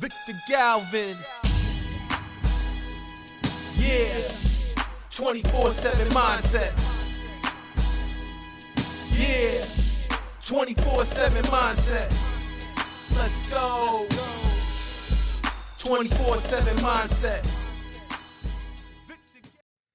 Victor Galvan. Yeah. 24/7 mindset. Yeah. 24/7 mindset. Let's go. 24/7 mindset.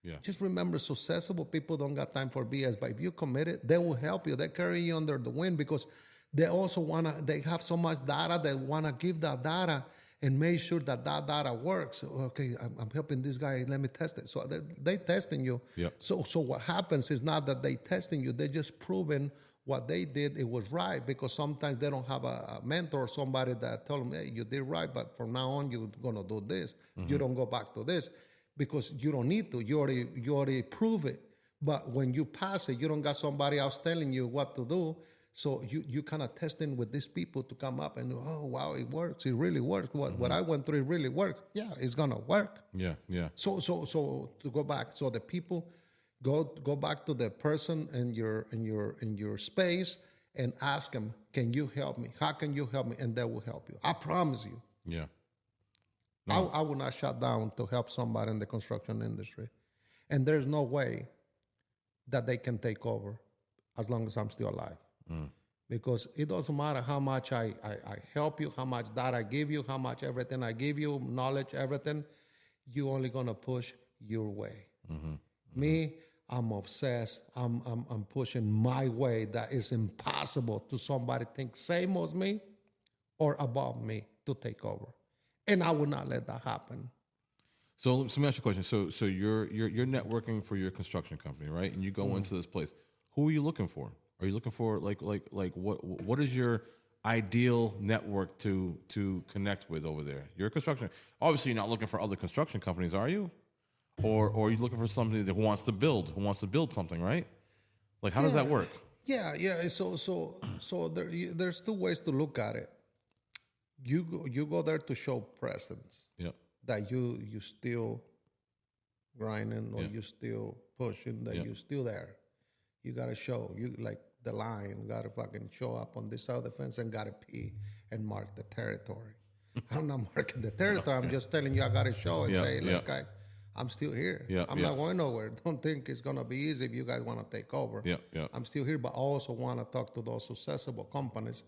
Yeah. Just remember, successful people don't got time for BS. But if you commit it, they will help you. They carry you under the wind because they also they have so much data. They wanna give that data and make sure that data works. Okay, I'm helping this guy. Let me test it. So they testing you. Yep. So what happens is not that they testing you. They just proving what they did, it was right, because sometimes they don't have a mentor or somebody that tell them, hey, you did right, but from now on, you're going to do this. Mm-hmm. You don't go back to this because you don't need to. You already prove it. But when you pass it, you don't got somebody else telling you what to do. So you kind of testing with these people to come up and, oh, wow, it works. It really works. What I went through, it really works. Yeah, it's going to work. Yeah. So to go back, so the people... Go back to the person in your space and ask them, can you help me? How can you help me? And they will help you. I promise you. Yeah. No. I will not shut down to help somebody in the construction industry. And there's no way that they can take over as long as I'm still alive. Because it doesn't matter how much I help you, how much data I give you, how much everything I give you, knowledge, everything, you're only going to push your way. Me, I'm obsessed. I'm pushing my way that is impossible to somebody think same as me or above me to take over. And I will not let that happen. So let me ask you a question. So you're networking for your construction company, right? And you go into this place. Who are you looking for? Are you looking for like what is your ideal network to connect with over there? You're a construction. Obviously, you're not looking for other construction companies, are you? Or are you looking for somebody that wants to build something, right? Like, how does that work? Yeah. So there's two ways to look at it. You go there to show presence. Yep. That you still grinding or you still pushing, that you still there. You gotta show. You like the lion gotta fucking show up on this side of the fence and gotta pee and mark the territory. I'm not marking the territory. I'm just telling you I gotta show and say, look, I'm still here. I'm not going nowhere. Don't think it's going to be easy if you guys want to take over. I'm still here, but I also want to talk to those successful companies.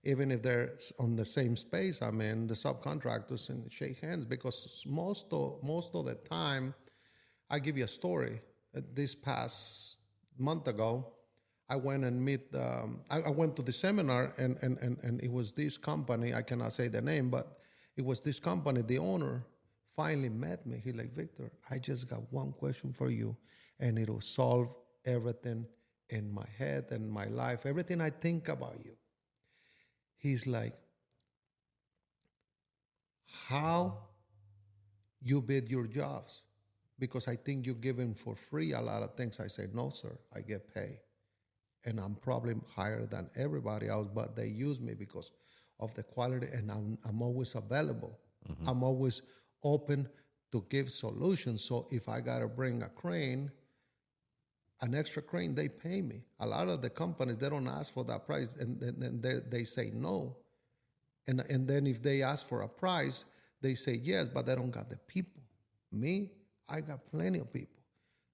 Even if they're on the same space I'm in, the subcontractors, and shake hands, because most of the time, I give you a story. This past month ago, I went and I went to the seminar, and it was this company, I cannot say the name, but it was this company, the owner, finally met me. He like, Victor, I just got one question for you, and it'll solve everything in my head and my life, everything I think about you. He's like, how you bid your jobs? Because I think you're giving for free a lot of things. I say, no, sir, I get paid. And I'm probably higher than everybody else, but they use me because of the quality, and I'm always available. I'm always open to give solutions. So if I got to bring a crane, an extra crane, they pay me. A lot of the companies, they don't ask for that price, and they say no. And then if they ask for a price, they say yes, but they don't got the people. Me, I got plenty of people.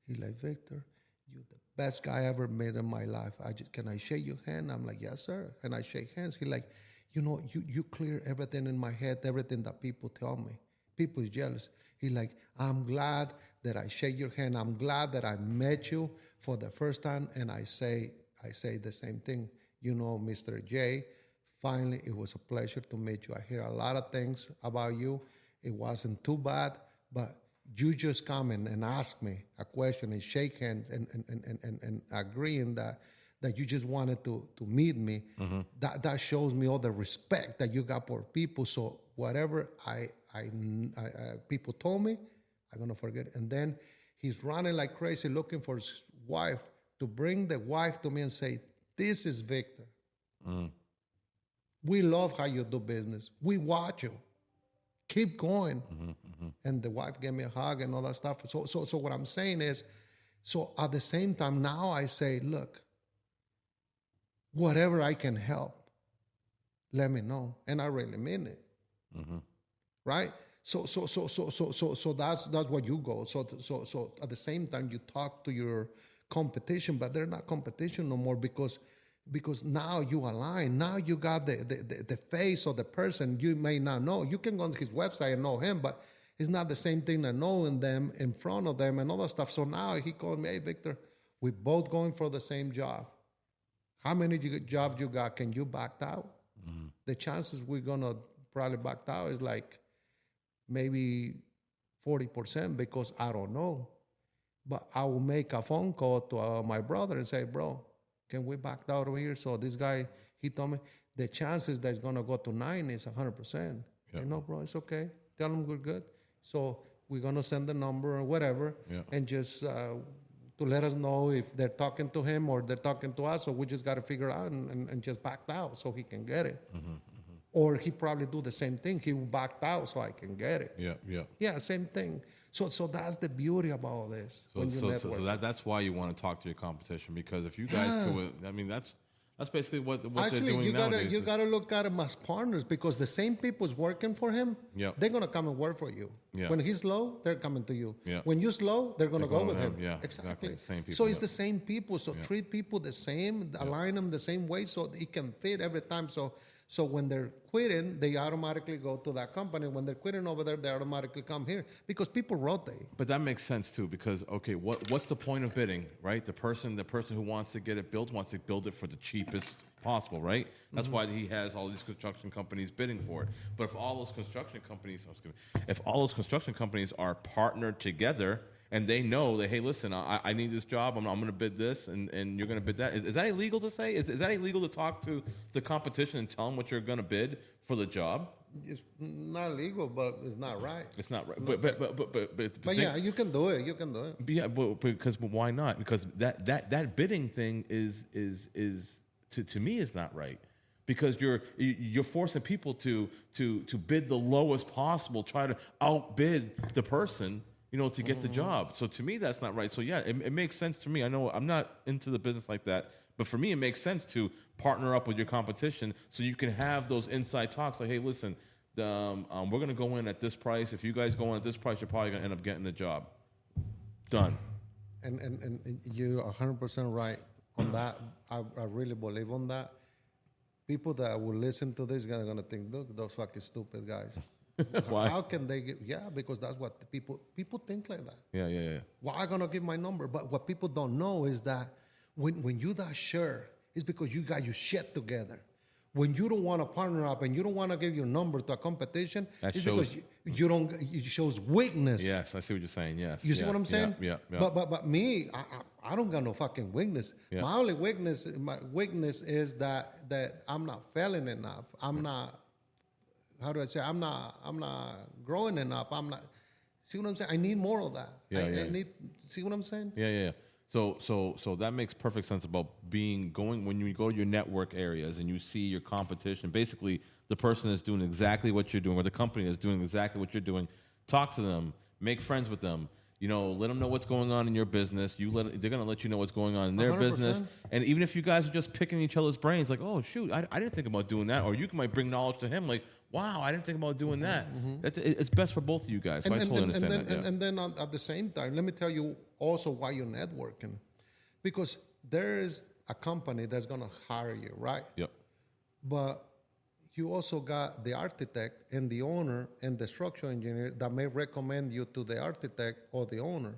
He like, Victor, you're the best guy I ever met in my life. Can I shake your hand? I'm like, yes, sir. And I shake hands. He like, you clear everything in my head, everything that people tell me. People is jealous. He like, I'm glad that I shake your hand. I'm glad that I met you for the first time. And I say the same thing. Mr. J, finally, it was a pleasure to meet you. I hear a lot of things about you. It wasn't too bad, but you just come in and ask me a question and shake hands and agreeing that you just wanted to meet me. That shows me all the respect that you got for people. So whatever people told me, I'm going to forget. And then he's running like crazy looking for his wife to bring the wife to me and say, this is Victor. We love how you do business. We watch you. Keep going. And the wife gave me a hug and all that stuff. So what I'm saying is, so at the same time, now I say, look, whatever I can help, let me know. And I really mean it. right? So that's what you go. So at the same time you talk to your competition, but they're not competition no more because now you align. Now you got the face of the person you may not know. You can go on his website and know him, but it's not the same thing that knowing them in front of them and all that stuff. So now he called me, hey Victor, we're both going for the same job. How many jobs you got? Can you back out? Mm-hmm. The chances we're gonna probably back out is like maybe 40% because I don't know. But I will make a phone call to my brother and say, bro, can we back out over here? So this guy, he told me the chances that it's going to go to 9 is 100%. Yep. No, bro, it's okay. Tell them we're good. So we're going to send the number or whatever and just to let us know if they're talking to him or they're talking to us. So we just got to figure out and just backed out so he can get it. Mm-hmm. Or he probably do the same thing. He backed out so I can get it. Yeah, same thing. So that's the beauty about all this. So that's why you want to talk to your competition, because if you guys could, I mean, that's basically what they're doing nowadays. You got to look at them as partners, because the same people's working for him, they're going to come and work for you. When he's slow, they're coming to you. When you're slow, they're going to go with him. Yeah, exactly. Same people. So it's the same people. So treat people the same, align them the same way so it can fit every time. So when they're quitting, they automatically go to that company. When they're quitting over there, they automatically come here because people rotate. But that makes sense too, because okay, what's the point of bidding, right? The person who wants to get it built wants to build it for the cheapest possible, right? That's why he has all these construction companies bidding for it. But if all those construction companies are partnered together, and they know that, hey, listen, I need this job. I'm going to bid this, and you're going to bid that. Is that illegal to say? Is that illegal to talk to the competition and tell them what you're going to bid for the job? It's not illegal, but it's not right. It's not right. But yeah, you can do it. You can do it. Yeah, but why not? Because that bidding thing is to me is not right. Because you're forcing people to bid the lowest possible, try to outbid the person, to get the job. So to me, that's not right. So yeah, it makes sense to me. I know I'm not into the business like that, but for me, it makes sense to partner up with your competition so you can have those inside talks like, hey, listen, we're going to go in at this price. If you guys go in at this price, you're probably going to end up getting the job. Done. And you're 100% right on that. I really believe on that. People that will listen to this are going to think, look, those fucking stupid guys. Why? How can they give? Yeah, because that's what the people think like that. Yeah. Well, I'm gonna give my number, but what people don't know is that when you that sure, it's because you got your shit together. When you don't want to partner up and you don't want to give your number to a competition, it's because you don't. It shows weakness. Yes, I see what you're saying. Yes, you see what I'm saying? Yeah. But me, I don't got no fucking weakness. Yeah. My only weakness is that I'm not failing enough. I'm not. How do I say? I'm not growing enough. I'm not. See what I'm saying? I need more of that. I need. See what I'm saying? Yeah. So that makes perfect sense about going when you go to your network areas and you see your competition. Basically, the person is doing exactly what you're doing, or the company is doing exactly what you're doing. Talk to them, make friends with them. Let them know what's going on in your business. They're going to let you know what's going on in their 100%. Business. And even if you guys are just picking each other's brains, like, oh, shoot, I didn't think about doing that. Or you might bring knowledge to him, like, wow, I didn't think about doing that. Mm-hmm. It's best for both of you guys. So I totally understand that. And then at the same time, let me tell you also why you're networking. Because there is a company that's going to hire you, right? Yep. But you also got the architect and the owner and the structural engineer that may recommend you to the architect or the owner.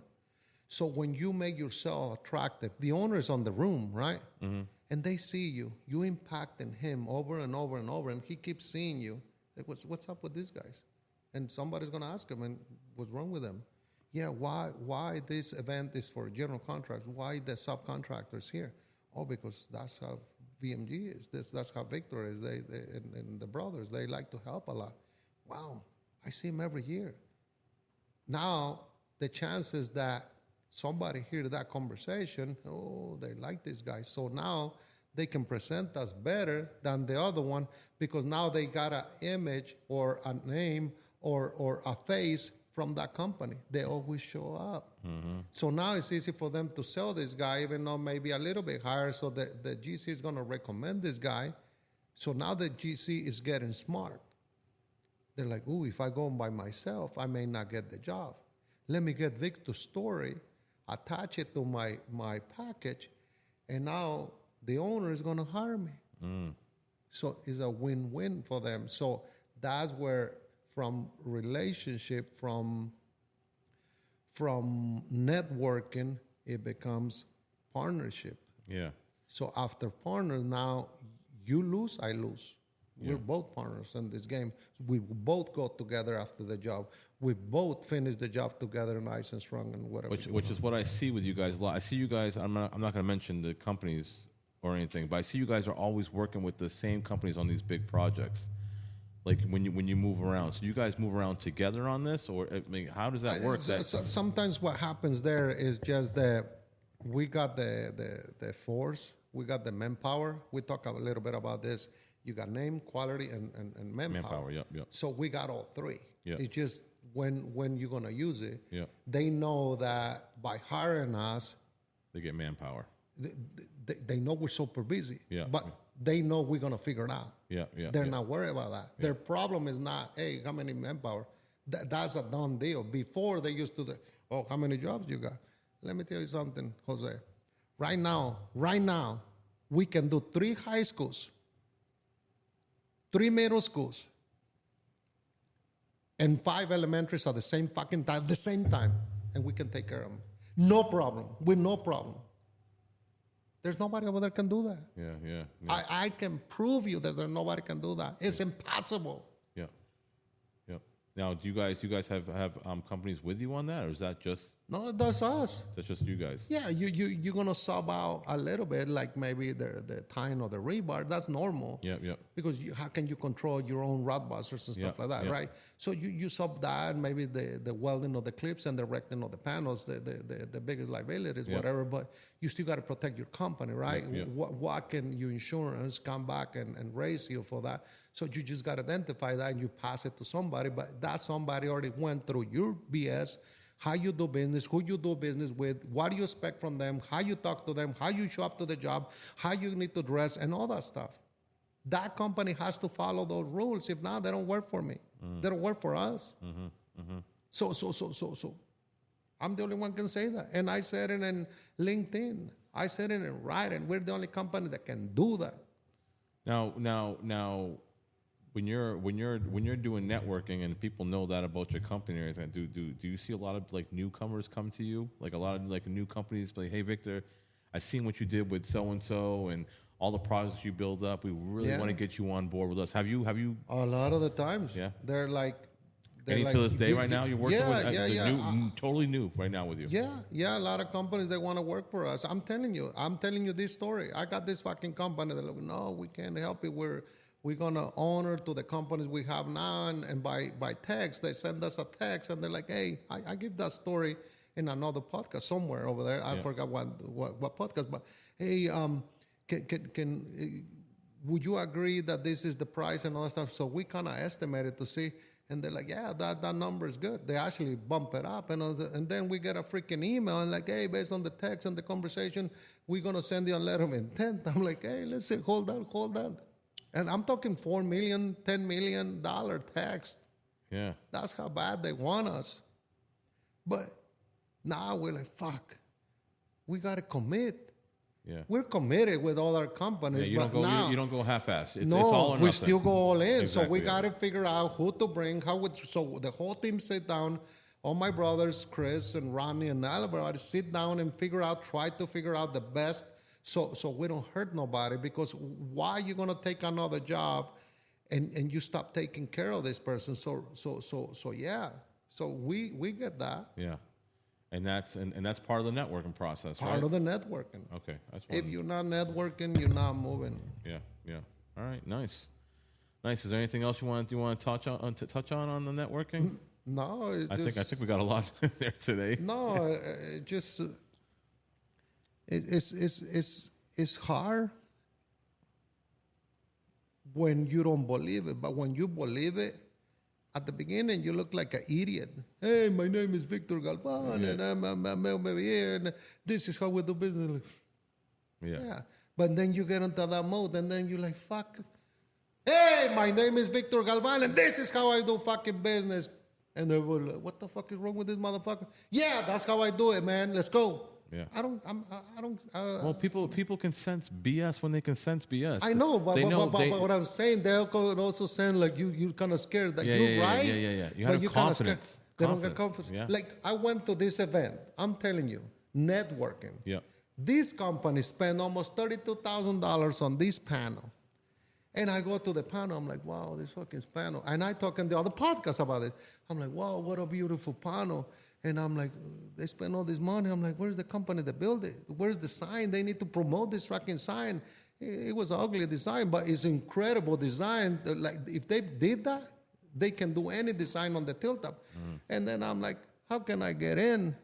So when you make yourself attractive, the owner is on the room, right? Mm-hmm. And they see you impacting him over and over and over, and he keeps seeing you. Like, what's up with these guys? And somebody's going to ask him, and what's wrong with them? Yeah, why this event is for general contracts? Why the subcontractors here? Oh, because that's how VMG is. That's how Victor is. They and the brothers, they like to help a lot. Wow, I see him every year. Now, the chances that somebody hear that conversation, oh, they like this guy. So now they can present us better than the other one because now they got an image or a name or a face from that company. They always show up. Mm-hmm. So now it's easy for them to sell this guy, even though maybe a little bit higher. So the GC is going to recommend this guy. So now the GC is getting smart. They're like, ooh, if I go by myself, I may not get the job. Let me get Victor's story, attach it to my package, and now the owner is going to hire me. So it's a win-win for them. So that's where from relationship, from networking, it becomes partnership. Yeah. So after partners, now you lose, I lose. We're both partners in this game. We both go together after the job. We both finish the job together, nice and strong, and whatever. Which is what I see with you guys a lot. I see you guys. I'm not going to mention the companies or anything, but I see you guys are always working with the same companies on these big projects. Like when you move around, so you guys move around together on this, or I mean, how does that work? Sometimes what happens there is just that we got the force, we got the manpower. We talk a little bit about this. You got name, quality, and manpower. Manpower, yep. So we got all three. Yeah. It's just when you're gonna use it. Yeah. They know that by hiring us, They get manpower. they know we're super busy. Yeah. But they know we're gonna figure it out. Yeah, yeah. They're not worried about that. Their problem is not, hey, how many manpower? That's a done deal. Before they used to, how many jobs you got? Let me tell you something, Jose. Right now, we can do 3 high schools, 3 middle schools, and 5 elementaries at the same fucking time, and we can take care of them. No problem. With no problem. There's nobody over there can do that. Yeah. I can prove you that there's nobody can do that. It's impossible. Yeah. Now, do you guys have companies with you on that, or is that just? No, that's us. That's just you guys. Yeah, you're gonna sub out a little bit, like maybe the tying or the rebar. That's normal. Yeah. Because how can you control your own rod busters and stuff like that, right? So you sub that, maybe the welding of the clips and the erecting of the panels, the biggest liabilities, whatever. But you still got to protect your company, right? What can your insurance come back and raise you for that? So you just got to identify that and you pass it to somebody. But that somebody already went through your BS. How you do business, who you do business with, what do you expect from them, how you talk to them, how you show up to the job, how you need to dress, and all that stuff. That company has to follow those rules. If not, they don't work for me. They don't work for us. So I'm the only one can say that. And I said it in LinkedIn. I said it in writing. We're the only company that can do that. Now, when you're doing networking and people know that about your company or anything, do you see a lot of like newcomers come to you? Like a lot of like new companies like, hey Victor, I've seen what you did with so and so and all the projects you build up. We really want to get you on board with us. Have you? A lot of the times. Yeah. They're like. Any to this day right now you're working with? Totally new right now with you. Yeah. A lot of companies they want to work for us. I'm telling you this story. I got this fucking company. They're like, no, we can't help it. We're gonna honor to the companies we have now, and by text they send us a text, and they're like, hey, I give that story in another podcast somewhere over there. I forgot what podcast, but hey, would you agree that this is the price and all that stuff? So we kind of estimated to see, and they're like, yeah, that number is good. They actually bump it up, and then we get a freaking email and like, hey, based on the text and the conversation, we're gonna send you a letter of intent. I'm like, hey, let's see, hold on. And I'm talking $4 million, $10 million text. Yeah. That's how bad they want us. But now we're like, fuck, we got to commit. Yeah. We're committed with all our companies, you but don't go, now... you don't go half-assed. It's no, all or nothing. we still go all in. Exactly, so we got to figure out who to bring, so the whole team sit down, all my brothers, Chris and Ronnie and Albert, sit down and try to figure out the best. So we don't hurt nobody, because why are you going to take another job and you stop taking care of this person? So yeah. So we get that. Yeah. And that's part of the networking process, right? Part of the networking. Okay. That's if you're not networking, you're not moving. Yeah. All right, nice. Is there anything else you want to touch on the networking? No, I think we got a lot there today. No, just it's hard when you don't believe it, but when you believe it, at the beginning you look like an idiot. Hey, my name is Victor Galvan, and I'm over here, and this is how we do business. Yeah. But then you get into that mode, and then you're like, fuck. Hey, my name is Victor Galvan, and this is how I do fucking business. And they were like, what the fuck is wrong with this motherfucker? Yeah, that's how I do it, man. Let's go. Yeah. I don't. Well, people can sense BS when they can sense BS. I know, but, They know but what I'm saying, they could also saying like you kind of scared that you're right. Yeah. You but have you confidence. They don't get confidence. Yeah. Like I went to this event. I'm telling you, networking. Yeah. This company spent almost $32,000 on this panel. And I go to the panel, I'm like, wow, this fucking panel. And I talk in the other podcast about it. I'm like, wow, what a beautiful panel. And I'm like, they spend all this money. I'm like, where's the company that built it? Where's the sign? They need to promote this fucking sign. It was an ugly design, but it's incredible design. Like, if they did that, they can do any design on the tilt up. And then I'm like, how can I get in?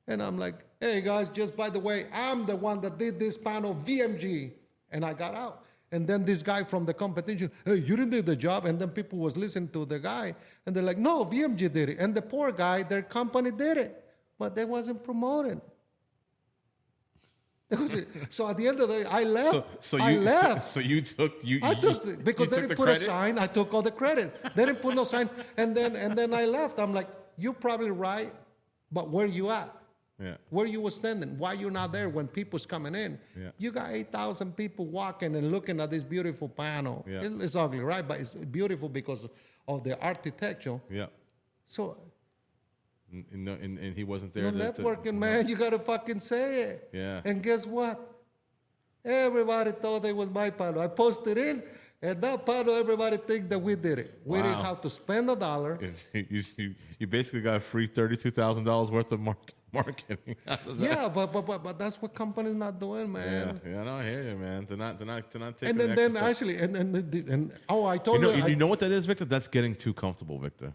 And I'm like, hey guys, just by the way, I'm the one that did this panel, VMG. And I got out. And then this guy from the competition, hey, you didn't do the job. And then people was listening to the guy. And they're like, no, VMG did it. And the poor guy, their company did it. But they wasn't promoting. So at the end of the day, I left. I left. So you took I took because they didn't put a sign. I took all the credit. They didn't put no sign. And then I left. I'm like, you're probably right, but where you at? Yeah. Where you were standing? Why you not there when people's coming in? Yeah. You got 8,000 people walking and looking at this beautiful panel. Yeah. It's ugly, right? But it's beautiful because of the architecture. Yeah. So And he wasn't there. networking, man, you gotta fucking say it. Yeah. And guess what? Everybody thought it was my panel. I posted in, and that panel, everybody think that we did it. We didn't have to spend $1. You basically got free $32,000 worth of marketing. Yeah, but that's what companies not doing, man. Yeah, no, I hear you, man. They're not taking. And then actually, and I told you know what that is, Victor? That's getting too comfortable, Victor.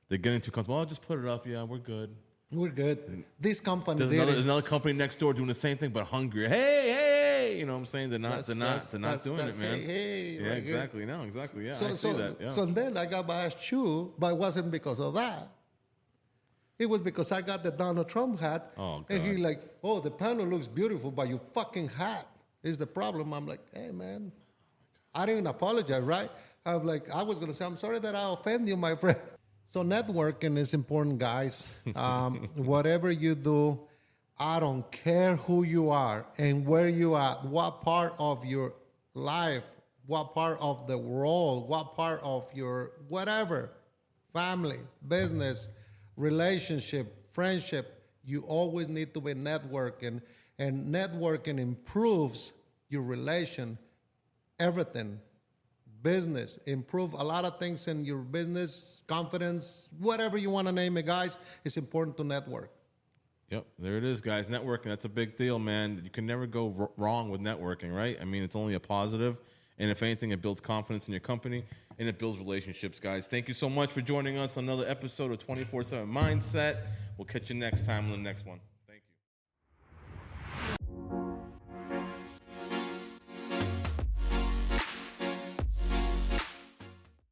They're getting too comfortable. Oh, just put it up. Yeah, we're good. We're good. This company There's another company next door doing the same thing, but hungry. Hey, you know what I'm saying? They're not doing it, man. Hey, yeah, right exactly. No, exactly. Yeah, so, I see that. Yeah. So then I got my ass chewed, but it wasn't because of that. It was because I got the Donald Trump hat. Oh, God. And he like, oh, the panel looks beautiful, but your fucking hat is the problem. I'm like, hey, man, I didn't apologize, right? I'm like, I was going to say, I'm sorry that I offend you, my friend. So networking is important, guys. Whatever you do, I don't care who you are and where you are, what part of your life, what part of the world, what part of your whatever, family, business, relationship, friendship, you always need to be networking. And networking improves your relation, everything. Business, improve a lot of things in your business, confidence, whatever you want to name it, guys. It's important to network. Yep, there it is, guys. Networking, that's a big deal, man. You can never go wrong with networking, right? I mean, it's only a positive. And if anything, it builds confidence in your company and it builds relationships, guys. Thank you so much for joining us on another episode of 24/7 Mindset. We'll catch you next time on the next one.